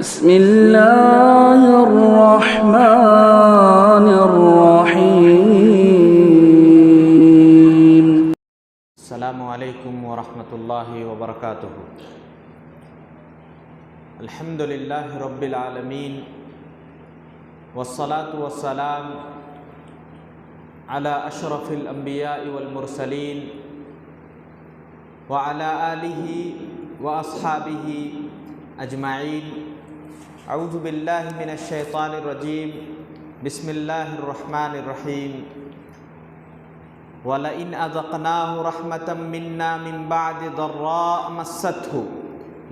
بسم الله الرحمن الرحيم. السلام علیکم ورحمۃ اللہ وبرکاتہ. الحمد للہ رب العالمین والصلاة والسلام علی اشرف الانبیاء والمرسلین وعلی آلہ واصحابہ اجمعین. اعوذ باللہ من الشیطان الرجیم. بسم اللہ الرحمن الرحیم. وَلَئِنْ أَذَقْنَاهُ رَحْمَةً مِنَّا مِنْ بَعْدِ ضَرَّاءٍ مَسَّتْهُ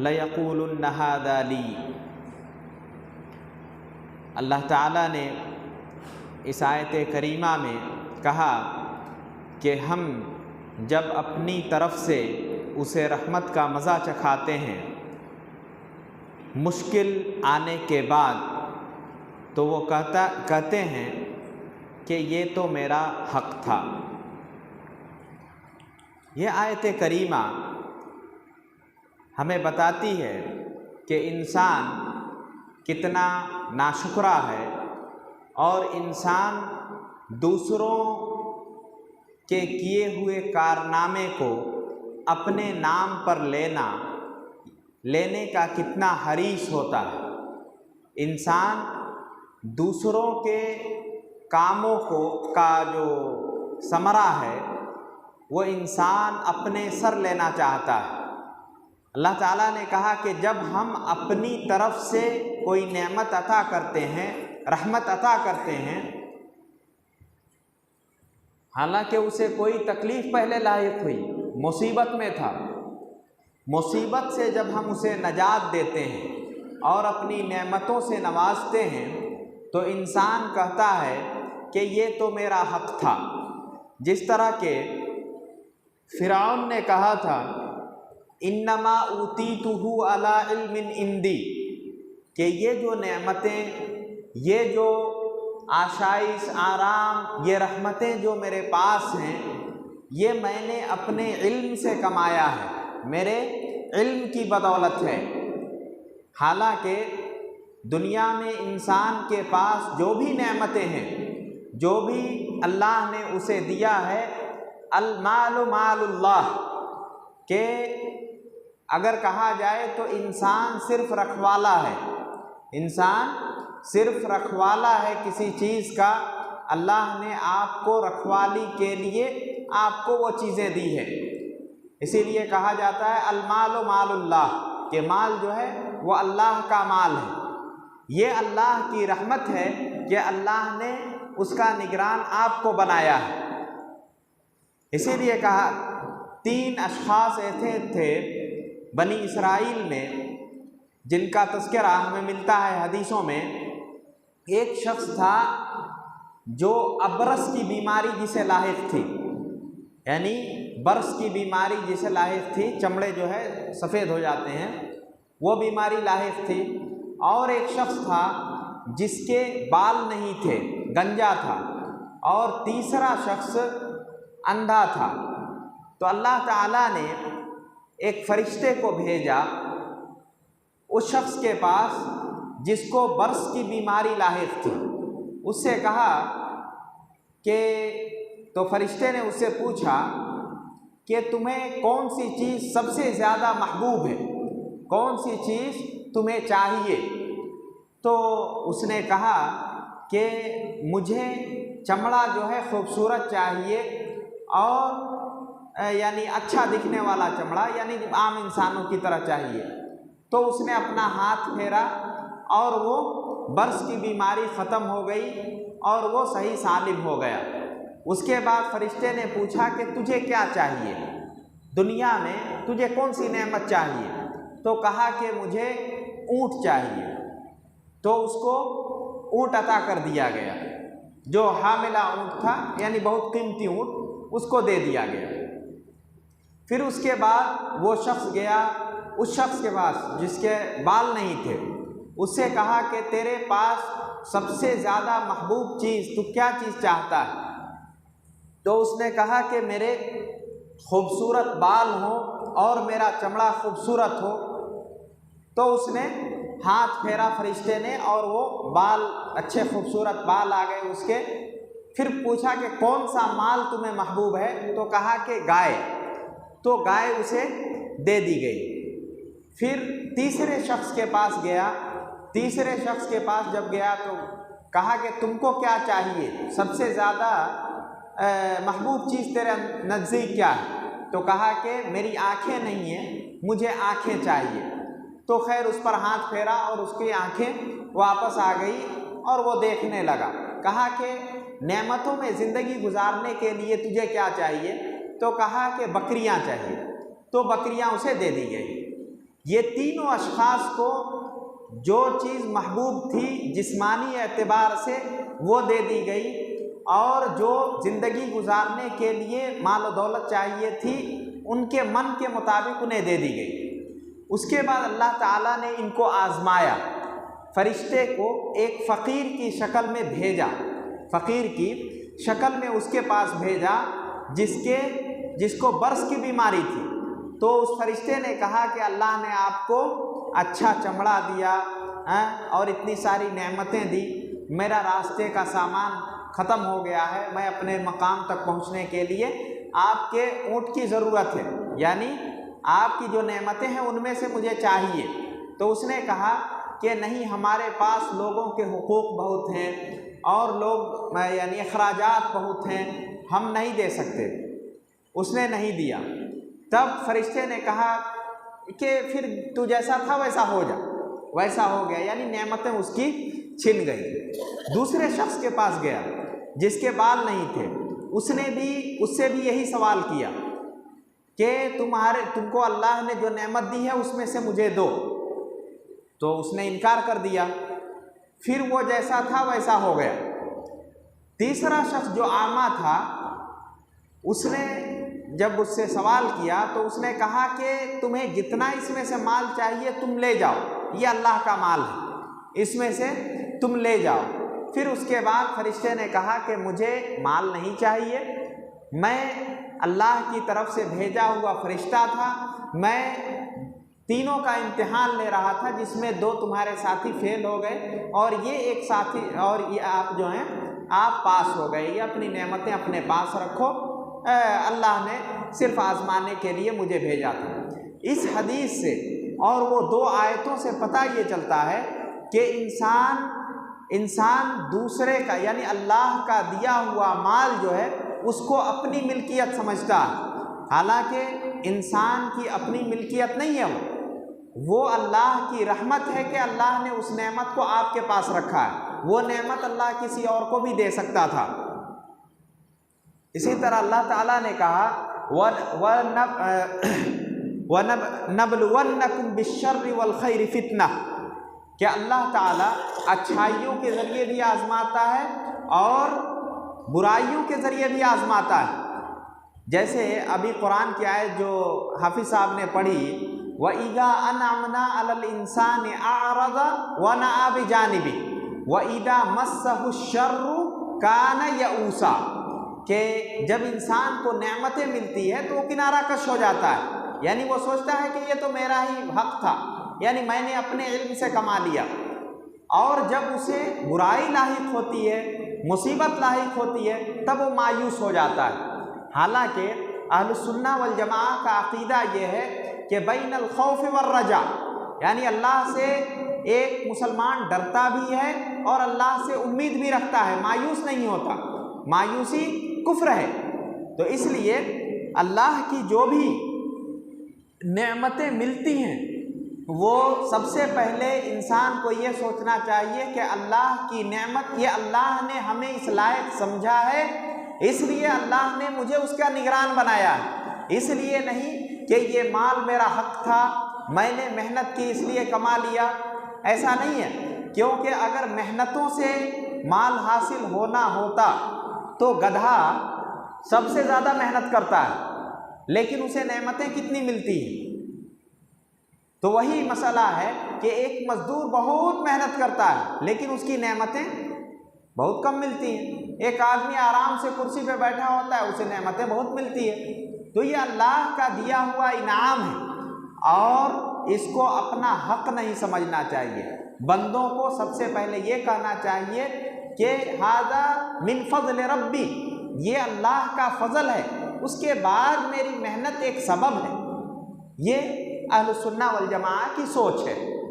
لَيَقُولُنَّ هَذَا لِي. اللہ تعالیٰ نے اس آیت کریمہ میں کہا کہ ہم جب اپنی طرف سے اسے رحمت کا مزہ چکھاتے ہیں مشکل آنے کے بعد، تو وہ کہتے ہیں کہ یہ تو میرا حق تھا. یہ آیت کریمہ ہمیں بتاتی ہے کہ انسان کتنا ناشکرا ہے، اور انسان دوسروں کے کیے ہوئے کارنامے کو اپنے نام پر لینے کا کتنا حریص ہوتا ہے. انسان دوسروں کے کاموں کا جو ثمرہ ہے وہ انسان اپنے سر لینا چاہتا ہے. اللہ تعالیٰ نے کہا کہ جب ہم اپنی طرف سے کوئی نعمت عطا کرتے ہیں، رحمت عطا کرتے ہیں، حالانکہ اسے کوئی تکلیف پہلے لاحق ہوئی، مصیبت میں تھا، مصیبت سے جب ہم اسے نجات دیتے ہیں اور اپنی نعمتوں سے نوازتے ہیں تو انسان کہتا ہے کہ یہ تو میرا حق تھا. جس طرح کہ فرعون نے کہا تھا انما اوتیتہ علی علم عندی، کہ یہ جو نعمتیں، یہ جو آشائش، آرام، یہ رحمتیں جو میرے پاس ہیں، یہ میں نے اپنے علم سے کمایا ہے، میرے علم کی بدولت ہے. حالانکہ دنیا میں انسان کے پاس جو بھی نعمتیں ہیں، جو بھی اللہ نے اسے دیا ہے، المال مال اللہ، کہ اگر کہا جائے تو انسان صرف رکھوالا ہے، انسان صرف رکھوالا ہے کسی چیز کا. اللہ نے آپ کو رکھوالی کے لیے آپ کو وہ چیزیں دی ہیں. اسی لیے کہا جاتا ہے المال مال اللہ، کہ مال جو ہے وہ اللہ کا مال ہے. یہ اللہ کی رحمت ہے کہ اللہ نے اس کا نگران آپ کو بنایا ہے. اسی لیے کہا 3 اشخاص ایسے تھے بنی اسرائیل میں جن کا تذکرہ ہمیں ملتا ہے حدیثوں میں. ایک شخص تھا جو ابرص کی بیماری جسے لاحق تھی، یعنی برص کی بیماری جسے لاحق تھی، چمڑے جو ہے سفید ہو جاتے ہیں، وہ بیماری لاحق تھی. اور ایک شخص تھا جس کے بال نہیں تھے، گنجا تھا. اور تیسرا شخص اندھا تھا. تو اللہ تعالیٰ نے ایک فرشتے کو بھیجا اس شخص کے پاس جس کو برص کی بیماری لاحق تھی. اس سے کہا کہ، تو فرشتے نے اس سے پوچھا کہ تمہیں کون سی چیز سب سے زیادہ محبوب ہے، کون سی چیز تمہیں چاہیے؟ تو اس نے کہا کہ مجھے چمڑا جو ہے خوبصورت چاہیے، اور یعنی اچھا دکھنے والا چمڑا، یعنی عام انسانوں کی طرح چاہیے. تو اس نے اپنا ہاتھ پھیرا اور وہ برص کی بیماری ختم ہو گئی اور وہ صحیح سالم ہو گیا. اس کے بعد فرشتے نے پوچھا کہ تجھے کیا چاہیے دنیا میں، تجھے کون سی نعمت چاہیے؟ تو کہا کہ مجھے اونٹ چاہیے. تو اس کو اونٹ عطا کر دیا گیا، جو حاملہ اونٹ تھا، یعنی بہت قیمتی اونٹ، اس کو دے دیا گیا. پھر اس کے بعد وہ شخص گیا اس شخص کے پاس جس کے بال نہیں تھے. اس سے کہا کہ تیرے پاس سب سے زیادہ محبوب چیز، تو کیا چیز چاہتا ہے؟ تو اس نے کہا کہ میرے خوبصورت بال ہوں اور میرا چمڑا خوبصورت ہو. تو اس نے ہاتھ پھیرا فرشتے نے اور وہ بال اچھے خوبصورت بال آ گئے اس کے۔ پھر پوچھا کہ کون سا مال تمہیں محبوب ہے؟ تو کہا کہ گائے، تو گائے اسے دے دی گئی۔ پھر تیسرے شخص کے پاس گیا، تیسرے شخص کے پاس جب گیا تو کہا کہ تم کو کیا چاہیے، سب سے زیادہ محبوب چیز تیرے نزدیک کیا ہے؟ تو کہا کہ میری آنکھیں نہیں ہیں، مجھے آنکھیں چاہیے۔ تو خیر اس پر ہاتھ پھیرا اور اس کی آنکھیں واپس آ گئی اور وہ دیکھنے لگا۔ کہا کہ نعمتوں میں زندگی گزارنے کے لیے تجھے کیا چاہیے؟ تو کہا کہ بکریاں چاہیے، تو بکریاں اسے دے دی گئی۔ یہ تینوں اشخاص کو جو چیز محبوب تھی جسمانی اعتبار سے وہ دے دی گئی، اور جو زندگی گزارنے کے لیے مال و دولت چاہیے تھی ان کے من کے مطابق انہیں دے دی گئی۔ اس کے بعد اللہ تعالیٰ نے ان کو آزمایا، فرشتے کو ایک فقیر کی شکل میں بھیجا، فقیر کی شکل میں اس کے پاس بھیجا جس کو برص کی بیماری تھی۔ تو اس فرشتے نے کہا کہ اللہ نے آپ کو اچھا چمڑا دیا اور اتنی ساری نعمتیں دی، میرا راستے کا سامان ختم ہو گیا ہے، میں اپنے مقام تک پہنچنے کے لیے آپ کے اونٹ کی ضرورت ہے، یعنی آپ کی جو نعمتیں ہیں ان میں سے مجھے چاہیے۔ تو اس نے کہا کہ نہیں، ہمارے پاس لوگوں کے حقوق بہت ہیں اور لوگ یعنی اخراجات بہت ہیں، ہم نہیں دے سکتے۔ اس نے نہیں دیا۔ تب فرشتے نے کہا کہ پھر تو جیسا تھا ویسا ہو جا، ویسا ہو گیا، یعنی نعمتیں اس کی چھن گئی۔ دوسرے شخص کے پاس گیا جس کے بال نہیں تھے، اس سے بھی یہی سوال کیا کہ تم کو اللہ نے جو نعمت دی ہے اس میں سے مجھے دو، تو اس نے انکار کر دیا، پھر وہ جیسا تھا ویسا ہو گیا۔ تیسرا شخص جو اعمیٰ تھا، اس نے جب اس سے سوال کیا تو اس نے کہا کہ تمہیں جتنا اس میں سے مال چاہیے تم لے جاؤ، یہ اللہ کا مال ہے، اس میں سے تم لے جاؤ۔ پھر اس کے بعد فرشتے نے کہا کہ مجھے مال نہیں چاہیے، میں اللہ کی طرف سے بھیجا ہوا فرشتہ تھا، میں تینوں کا امتحان لے رہا تھا جس میں دو تمہارے ساتھی فیل ہو گئے اور یہ ایک ساتھی اور یہ آپ جو ہیں آپ پاس ہو گئے، یہ اپنی نعمتیں اپنے پاس رکھو، اللہ نے صرف آزمانے کے لیے مجھے بھیجا تھا۔ اس حدیث سے اور وہ دو آیتوں سے پتہ یہ چلتا ہے کہ انسان دوسرے کا یعنی اللہ کا دیا ہوا مال جو ہے اس کو اپنی ملکیت سمجھتا ہے، حالانکہ انسان کی اپنی ملکیت نہیں ہے، وہ اللہ کی رحمت ہے کہ اللہ نے اس نعمت کو آپ کے پاس رکھا ہے، وہ نعمت اللہ کسی اور کو بھی دے سکتا تھا۔ اسی طرح اللہ تعالیٰ نے کہا وَنَبْلُوَنَّكُمْ بِالشَّرِّ وَالْخَيْرِ فِتْنَةً، کہ اللہ تعالیٰ اچھائیوں کے ذریعے بھی آزماتا ہے اور برائیوں کے ذریعے بھی آزماتا ہے۔ جیسے ابھی قرآن کی آیت جو حافظ صاحب نے پڑھی، وَإِذَا أَنْعَمْنَا عَلَى الْإِنسَانِ أَعْرَضَ وَنَأَىٰ بِجَانِبِهِ وَإِذَا مَسَّهُ الشَّرُّ كَانَ يَئُوسًا، کہ جب انسان کو نعمتیں ملتی ہے تو وہ کنارہ کش ہو جاتا ہے، یعنی وہ سوچتا ہے کہ یہ تو میرا ہی حق تھا، یعنی میں نے اپنے علم سے کما لیا، اور جب اسے برائی لاحق ہوتی ہے، مصیبت لاحق ہوتی ہے، تب وہ مایوس ہو جاتا ہے۔ حالانکہ اہل السنہ والجماعہ کا عقیدہ یہ ہے کہ بین الخوف والرجاء، یعنی اللہ سے ایک مسلمان ڈرتا بھی ہے اور اللہ سے امید بھی رکھتا ہے، مایوس نہیں ہوتا، مایوسی کفر ہے۔ تو اس لیے اللہ کی جو بھی نعمتیں ملتی ہیں وہ سب سے پہلے انسان کو یہ سوچنا چاہیے کہ اللہ کی نعمت یہ اللہ نے ہمیں اس لائق سمجھا ہے، اس لیے اللہ نے مجھے اس کا نگران بنایا ہے، اس لیے نہیں کہ یہ مال میرا حق تھا، میں نے محنت کی اس لیے کما لیا، ایسا نہیں ہے، کیونکہ اگر محنتوں سے مال حاصل ہونا ہوتا تو گدھا سب سے زیادہ محنت کرتا ہے لیکن اسے نعمتیں کتنی ملتی ہیں۔ تو وہی مسئلہ ہے کہ ایک مزدور بہت محنت کرتا ہے لیکن اس کی نعمتیں بہت کم ملتی ہیں، ایک آدمی آرام سے کرسی پہ بیٹھا ہوتا ہے اسے نعمتیں بہت ملتی ہیں۔ تو یہ اللہ کا دیا ہوا انعام ہے، اور اس کو اپنا حق نہیں سمجھنا چاہیے۔ بندوں کو سب سے پہلے یہ کہنا چاہیے کہ ھذا من فضل ربی، یہ اللہ کا فضل ہے، اس کے بعد میری محنت ایک سبب ہے۔ یہ اہل سنہ والجماعہ کی سوچ ہے۔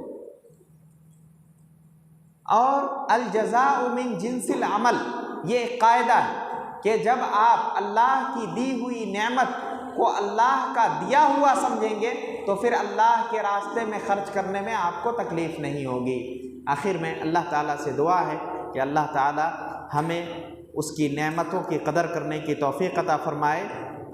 اور الجزاء من جنس العمل، یہ ایک قاعدہ ہے کہ جب آپ اللہ کی دی ہوئی نعمت کو اللہ کا دیا ہوا سمجھیں گے تو پھر اللہ کے راستے میں خرچ کرنے میں آپ کو تکلیف نہیں ہوگی۔ آخر میں اللہ تعالیٰ سے دعا ہے کہ اللہ تعالیٰ ہمیں اس کی نعمتوں کی قدر کرنے کی توفیق عطا فرمائے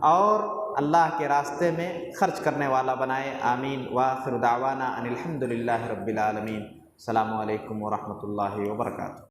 اور اللہ کے راستے میں خرچ کرنے والا بنائے۔ آمین۔ وآخر دعوانا ان الحمد للہ رب العالمین۔ السلام علیکم ورحمۃ اللہ وبرکاتہ۔